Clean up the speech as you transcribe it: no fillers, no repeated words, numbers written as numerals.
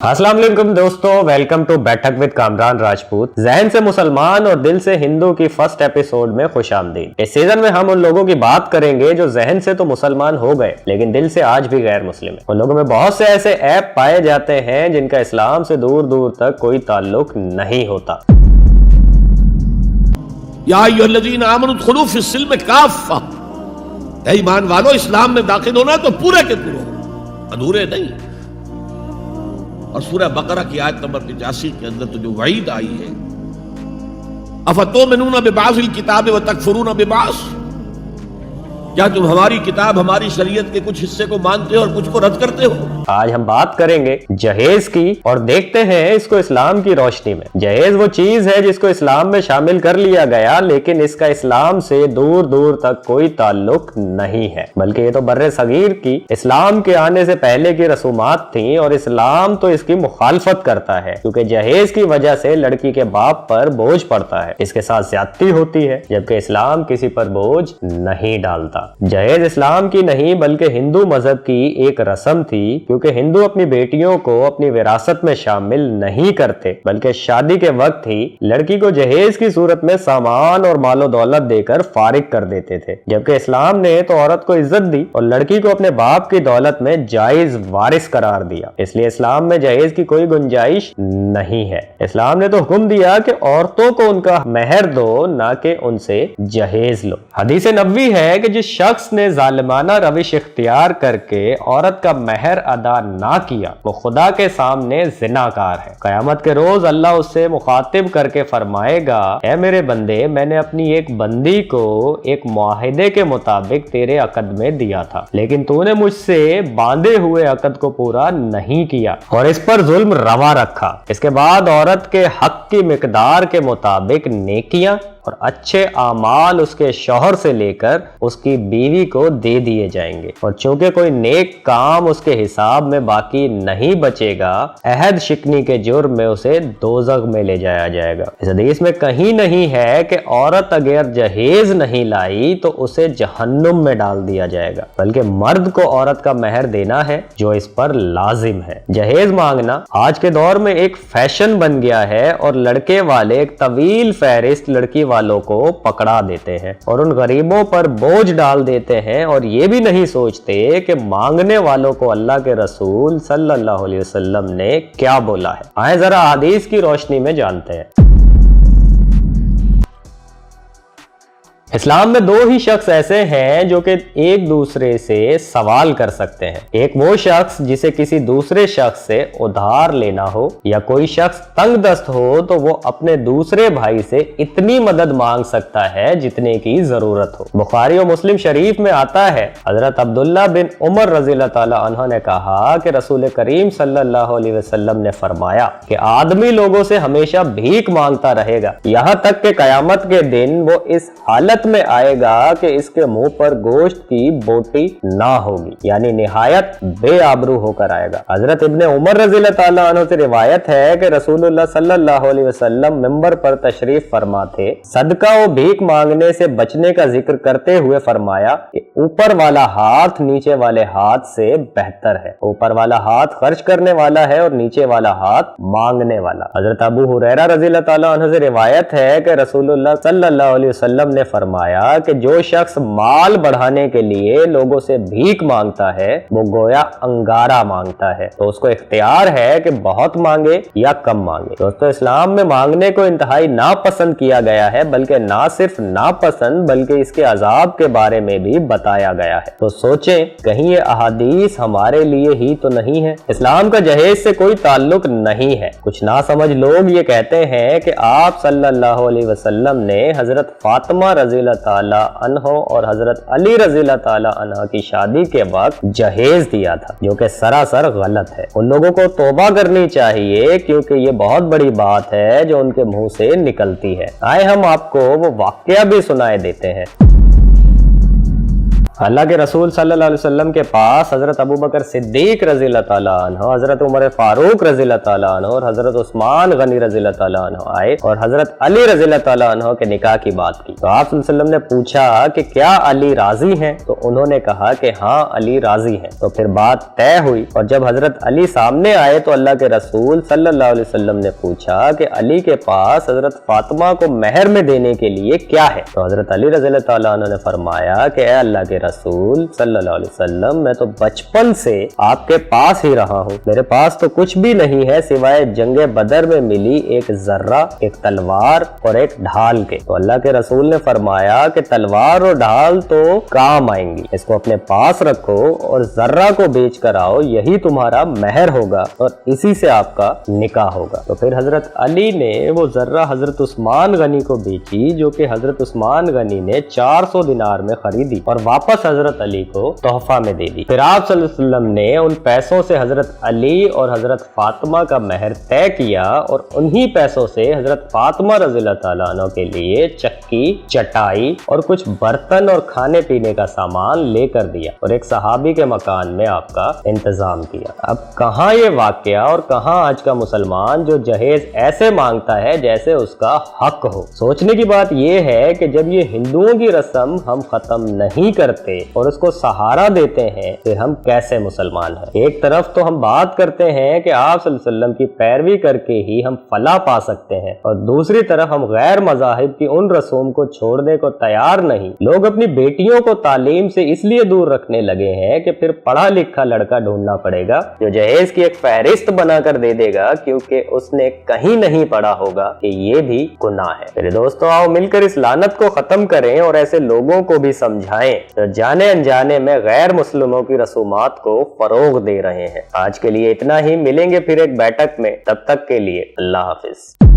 अस्सलाम वालेकुम दोस्तों, वेलकम टू बैठक विद कामरान राजपूत। जहन से मुसलमान और दिल से हिंदू की फर्स्ट एपिसोड में खुशामदीद। इस सीजन में हम उन लोगों की बात करेंगे जो जहन से तो मुसलमान हो गए लेकिन दिल से आज भी गैर मुस्लिम है। उन लोगों में बहुत से ऐसे ऐप पाए जाते हैं जिनका इस्लाम से दूर दूर तक कोई ताल्लुक नहीं होता। या अय्युहल्लज़ीना आमनू उदखुलू फिस्सिल्म काफ़्फ़ा, ऐ ईमान वालो इस्लाम में दाखिल होना तो पूरे के पूरे हो, अधूरे नहीं। और सूरह बकरा की आयत नंबर 85 के अंदर तो जो वईद आई है, अफतुमिनूना बिबाज़िल किताब व तकफुरूना बिबाज़, क्या तुम हमारी किताब हमारी शरीयत के कुछ हिस्से को मानते हो और कुछ को रद्द करते हो। आज हम बात करेंगे जहेज की और देखते हैं इसको इस्लाम की रोशनी में। जहेज वो चीज है जिसको इस्लाम में शामिल कर लिया गया लेकिन इसका इस्लाम से दूर दूर तक कोई ताल्लुक नहीं है, बल्कि ये तो बर्रे सगीर की इस्लाम के आने से पहले की रसूमात थी और इस्लाम तो इसकी मुखालफत करता है क्योंकि जहेज की वजह से लड़की के बाप पर बोझ पड़ता है, इसके साथ ज्यादती होती है, जबकि इस्लाम किसी पर बोझ नहीं डालता। जहेज इस्लाम की नहीं बल्कि हिंदू मजहब की एक रस्म थी क्योंकि हिंदू अपनी बेटियों को अपनी विरासत में शामिल नहीं करते बल्कि शादी के वक्त ही लड़की को जहेज की सूरत में सामान और मालो दौलत देकर फारिग कर देते थे, जबकि इस्लाम ने तो औरत को इज्जत दी और लड़की को अपने बाप की दौलत में जायज वारिस करार दिया। इसलिए इस्लाम में जहेज की कोई गुंजाइश नहीं है। इस्लाम ने तो हुक्म दिया कि औरतों को उनका मेहर दो, ना कि उनसे जहेज लो। हदीस नबवी है कि जिस शख्स ने जालिमाना रविश इख्तियार करके औरत का मेहर अदा ना किया वो खुदा के सामने जिनाकार है। कयामत के रोज अल्लाह उससे मुखातिब करके फरमाएगा, ऐ मेरे बंदे, मैंने अपनी एक बंदी को एक मुआहिदे के मुताबिक तेरे अकद में दिया था लेकिन तूने मुझसे बांधे हुए अकद को पूरा नहीं किया और इस पर जुल्म रवा रखा। इसके बाद औरत के हक की मिकदार के मुताबिक नेकियां और अच्छे आमाल उसके शौहर से लेकर उसकी बीवी को दे दिए जाएंगे और चूंकि कोई नेक काम उसके हिसाब में बाकी नहीं बचेगा, अहद शिकनी के जुर्म में उसे दोज़ख में ले जाया जाएगा। इस हदीस में कहीं नहीं है कि औरत अगर जहेज नहीं लाई तो उसे जहन्नुम में डाल दिया जाएगा, बल्कि मर्द को औरत का मेहर देना है जो इस पर लाजिम है। जहेज मांगना आज के दौर में एक फैशन बन गया है और लड़के वाले एक तवील फहरिस्त लड़की वालों को पकड़ा देते हैं और उन गरीबों पर बोझ डाल देते हैं और ये भी नहीं सोचते कि मांगने वालों को अल्लाह के रसूल सल्लल्लाहु अलैहि वसल्लम ने क्या बोला है। आए जरा हदीस की रोशनी में जानते हैं। इस्लाम में दो ही शख्स ऐसे हैं जो कि एक दूसरे से सवाल कर सकते हैं। एक वो शख्स जिसे किसी दूसरे शख्स से उधार लेना हो या कोई शख्स तंग दस्त हो तो वो अपने दूसरे भाई से इतनी मदद मांग सकता है जितने की जरूरत हो। बुखारी और मुस्लिम शरीफ में आता है, हजरत अब्दुल्ला बिन उमर रज़ियल्लाहु ताला अन्हु ने कहा कि रसूल करीम सल्लल्लाहु अलैहि वसल्लम ने फरमाया कि आदमी लोगों से हमेशा भीख मांगता रहेगा यहाँ तक कि कयामत के दिन वो इस हालत में आएगा कि इसके मुंह पर गोश्त की बोटी ना होगी, यानी निहायत बेआबरू होकर आएगा। हजरत इब्ने उमर रज़ियल्लाहु ताला अन्हु से रिवायत है कि रसूलुल्लाह सल्लल्लाहु अलैहि वसल्लम मिंबर पर तशरीफ फरमा थे। सदका और भीख मांगने से बचने का जिक्र करते हुए फरमाया कि ऊपर वाला हाथ नीचे वाले हाथ से बेहतर है। ऊपर वाला हाथ खर्च करने वाला है और नीचे वाला हाथ मांगने वाला। हजरत अबू हुरैरा रज़ियल्लाहु ताला अन्हु से रिवायत है कि रसूलुल्लाह सल्लल्लाहु अलैहि वसल्लम ने फरमाया कि जो शख्स माल बढ़ाने के लिए लोगों से भीख मांगता है वो गोया अंगारा मांगता है, तो उसको इख्तियार है कि बहुत मांगे या कम मांगे। दोस्तों, इस्लाम में मांगने को इंतहाई नापसंद किया गया है, बल्कि ना सिर्फ नापसंद बल्कि इसके अजाब के बारे में भी बताया गया है। तो सोचें कहीं ये अहादीस हमारे लिए ही तो नहीं है। इस्लाम का जहेज से कोई ताल्लुक नहीं है। कुछ ना समझ लोग ये कहते हैं कि आप सल्लल्लाहु अलैहि वसल्लम ने हजरत फातिमा रज़ियल्लाहु ताला अन्हो और हजरत अली रज़ियल्लाहु ताला अन्हा की शादी के वक्त जहेज दिया था, जो कि सरासर गलत है। उन लोगों को तौबा करनी चाहिए क्योंकि ये बहुत बड़ी बात है जो उनके मुंह से निकलती है। आए हम आपको वो वाकया भी सुनाए देते हैं। अल्लाह के रसूल सल्लल्लाहु अलैहि वसल्लम के पास हजरत अबू बकर सिद्दीक रज़ी अल्लाह ताला अन्हु, हजरत उमर फारूक रज़ी अल्लाह ताला अन्हु और हजरत उस्मान गनी रज़ी अल्लाह ताला अन्हु आए और हजरत अली रज़ी अल्लाह ताला अन्हु के निकाह की बात की। तो आप सल्लल्लाहु अलैहि वसल्लम ने पूछा कि क्या अली राजी हैं? तो उन्होंने कहा कि हाँ अली राजी हैं। तो फिर बात तय हुई और जब हजरत अली सामने आए तो अल्लाह के रसूल सल्लल्लाहु अलैहि वसल्लम ने पूछा कि अली के पास हजरत फातिमा को मेहर में देने के लिए क्या है? तो हजरत अली रज़ी अल्लाह ताला अन्हु ने फरमाया कि ऐ अल्लाह के रसूल सल्लल्लाहु अलैहि वसल्लम, मैं तो बचपन से आपके पास ही रहा हूँ, मेरे पास तो कुछ भी नहीं है सिवाय जंगे बदर में मिली एक जर्रा, एक तलवार और एक ढाल के। तो अल्लाह के रसूल ने फरमाया कि तलवार और ढाल तो काम आएंगी, इसको अपने पास रखो और जर्रा को बेच कर आओ, यही तुम्हारा मेहर होगा और इसी से आपका निकाह होगा। तो फिर हजरत अली ने वो जर्रा हजरत उस्मान गनी को बेची, जो कि हजरत उस्मान गनी ने 400 दिनार में खरीदी और वापस हजरत अली को तोहफा में दे दी। फिर आप सल्लल्लाहु अलैहि वसल्लम ने उन पैसों से हजरत अली और हजरत फातिमा का मेहर तय किया और उन्हीं पैसों से हजरत फातिमा रज़ी अल्लाह ताला अन्हा के लिए चक्की, चटाई और कुछ बर्तन और खाने पीने का सामान लेकर दिया और एक सहाबी के मकान में आपका इंतजाम किया। अब कहाँ ये वाकया और कहाँ आज का मुसलमान जो जहेज ऐसे मांगता है जैसे उसका हक हो। सोचने की बात ये है कि जब ये हिंदुओं की रस्म हम खत्म नहीं करते और उसको सहारा देते हैं, फिर हम कैसे मुसलमान हैं? एक तरफ तो हम बात करते हैं कि आप सल्लल्लाहु अलैहि वसल्लम की पैरवी करके ही हम फलाह पा सकते हैं और दूसरी तरफ हम गैर मज़ाहिब की उन रसूम को छोड़ने को तैयार नहीं। लोग अपनी बेटियों को तालीम से इसलिए दूर रखने लगे हैं कि फिर पढ़ा लिखा लड़का ढूंढना पड़ेगा जो जहेज की एक फहरिस्त बनाकर दे देगा, क्योंकि उसने कहीं नहीं पढ़ा होगा कि ये भी गुनाह है। मेरे दोस्तों, आओ मिलकर इस लानत को खत्म करें और ऐसे लोगों को भी समझाएं जो जाने अनजाने में गैर मुस्लिमों की रसूमात को फरोग दे रहे हैं। आज के लिए इतना ही, मिलेंगे फिर एक बैठक में, तब तक के लिए अल्लाह हाफिज।